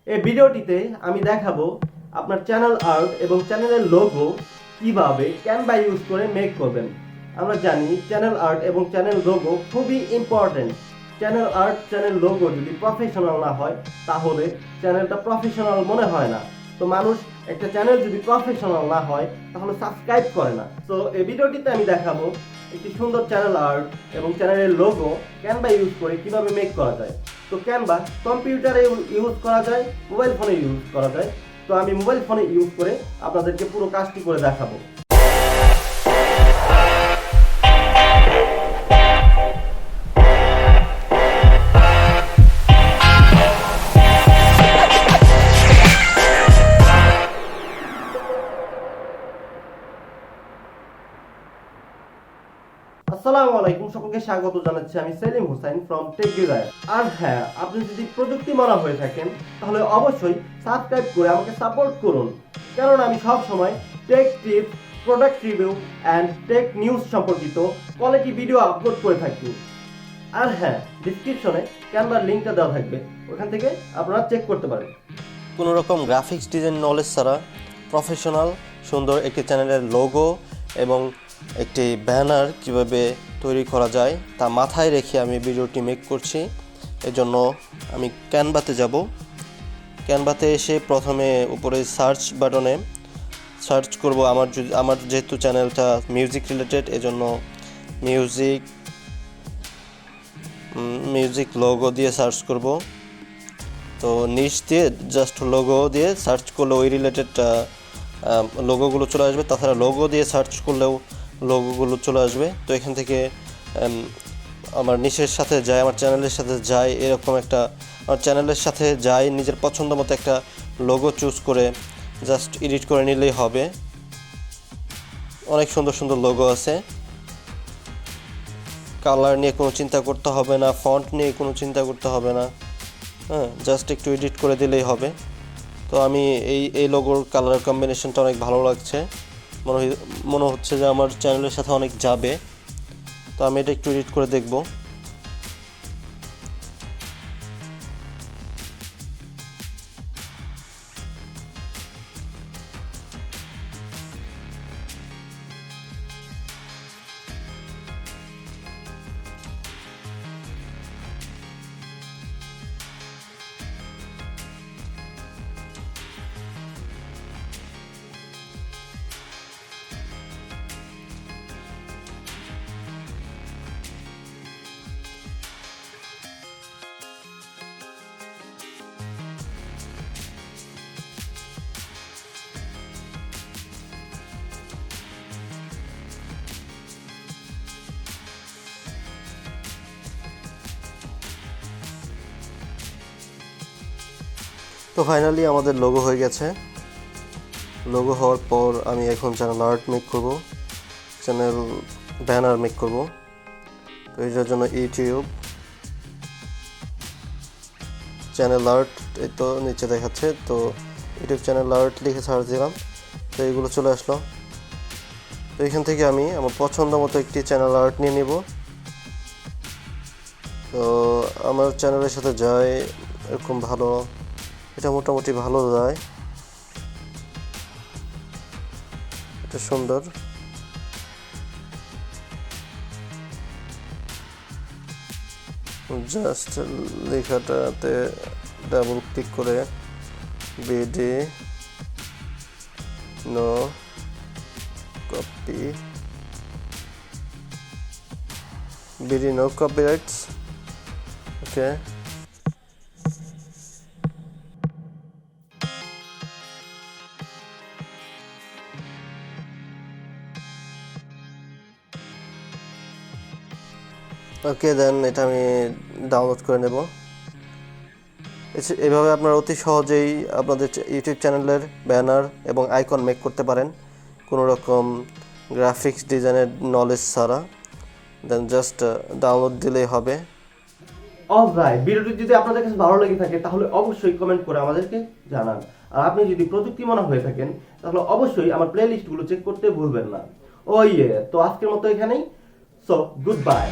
এই ভিডিওটিতে আমি দেখাবো আপনার চ্যানেল আর্ট এবং চ্যানেলের লোগো কিভাবে ক্যানভা ইউজ করে মেক করবেন। আমরা জানি চ্যানেল আর্ট এবং চ্যানেল লোগো খুবই important. Channel art channel logo যদি প্রফেশনাল না হয় তাহলে চ্যানেলটা প্রফেশনাল মনে হয় না। তো মানুষ একটা চ্যানেল যদি প্রফেশনাল না হয় তাহলে সাবস্ক্রাইব করে না। তো এই ভিডিওটিতে আমি দেখাবো একটি সুন্দর চ্যানেল আর্ট এবং চ্যানেলের লোগো ক্যানভা ইউজ করে কিভাবে মেক করা যায়। তো ক্যানভা কম্পিউটারে ইউজ করা যায়, মোবাইল ফোনে ইউজ করা যায়। তো আমি মোবাইল ফোনে ইউজ করে আপনাদেরকে পুরো কাজটি করে দেখাবো। আসসালামু আলাইকুম, সকলকে স্বাগত জানাচ্ছি আমি Selim Hossain from tech design. আর হ্যাঁ, আপনি যদি প্রযুক্তি মানা হয়ে থাকেন তাহলে অবশ্যই সাবস্ক্রাইব করে আমাকে সাপোর্ট করুন, কারণ আমি সব সময় take tips, product review and tech news সম্পর্কিত কোয়ালিটি ভিডিও আপলোড করে থাকি। আর হ্যাঁ, ডিসক্রিপশনে ক্যানভার লিঙ্কটা দেওয়া থাকবে, ওখান থেকে আপনারা চেক করতে পারেন। কোনো রকম গ্রাফিক্স ডিজাইন নলেজ ছাড়া প্রফেশনাল সুন্দর একটি চ্যানেলের লোগো এবং একটি ব্যানার কিভাবে তৈরি করা যায় তা মাথায় রেখে আমি ভিডিওটি মেক করছি। এজন্য আমি ক্যানভাতে যাব। ক্যানভাতে এসে প্রথমে উপরে সার্চ বাটনে সার্চ করব। আমার যেহেতু চ্যানেলটা মিউজিক রিলেটেড, এজন্য মিউজিক লোগো দিয়ে সার্চ করব। তো নিচ দিয়ে জাস্ট লোগো দিয়ে সার্চ করলে ওই রিলেটেড লোগোগুলো চলে আসবে। তাছাড়া লোগো দিয়ে সার্চ করলেও লোগোগুলো চলে আসবে। তো এখান থেকে আমার নিচের সাথে যায়, আমার চ্যানেলের সাথে যায়, এরকম একটা আমার চ্যানেলের সাথে যায় নিজের পছন্দ মতো একটা লোগো চুজ করে জাস্ট এডিট করে নিলেই হবে। অনেক সুন্দর সুন্দর লোগো আছে, কালার নিয়ে কোনো চিন্তা করতে হবে না, ফন্ট নিয়ে কোনো চিন্তা করতে হবে না। হ্যাঁ, জাস্ট একটু এডিট করে দিলেই হবে। তো আমি এই লোগোর কালার কম্বিনেশনটা অনেক ভালো লাগছে, মনে হচ্ছে যে আমার চ্যানেলের সাথে অনেক যাবে। তো আমি এটা একটু এডিট করে দেখব। তো ফাইনালি আমাদের লোগো হয়ে গেছে। লোগো হওয়ার পর আমি এখন চ্যানেল আর্ট মেক করব, চ্যানেল ব্যানার মেক করব। তো এটার জন্য ইউটিউব চ্যানেল আর্ট, এই তো নিচে দেখাচ্ছে। তো ইউটিউব চ্যানেল আর্ট লিখে সার্চ দিলাম, তো এইগুলো চলে আসলো। তো এখান থেকে আমি আমার পছন্দ মতো একটি চ্যানেল আর্ট নিয়ে নিব। তো আমার চ্যানেলের সাথে যায় এরকম ভালো, এটা মোটামুটি ভালো যায়, এটা সুন্দর। জাস্ট লেখাটাতে ডাবল ক্লিক করে বিডি নো কপিরাইটস, ওকে। ওকে, দেন এটা আমি ডাউনলোড করে নেব। এভাবে আপনারা অতি সহজেই আপনাদের ইউটিউব চ্যানেলের ব্যানার এবং আইকন মেক করতে পারেন কোনো রকম গ্রাফিক্স ডিজাইনের নলেজ ছাড়া। দেন জাস্ট ডাউনলোড দিলেই হবে। অলরাইট, ভিডিওটি যদি আপনাদের কাছে ভালো লেগে থাকে তাহলে অবশ্যই কমেন্ট করে আমাদেরকে জানান। আর আপনি যদি প্রযুক্তি মানা হয়ে থাকেন তাহলে অবশ্যই আমার প্লেলিস্টগুলো চেক করতে ভুলবেন না। তো আজকের মতো এখানেই। So good bye.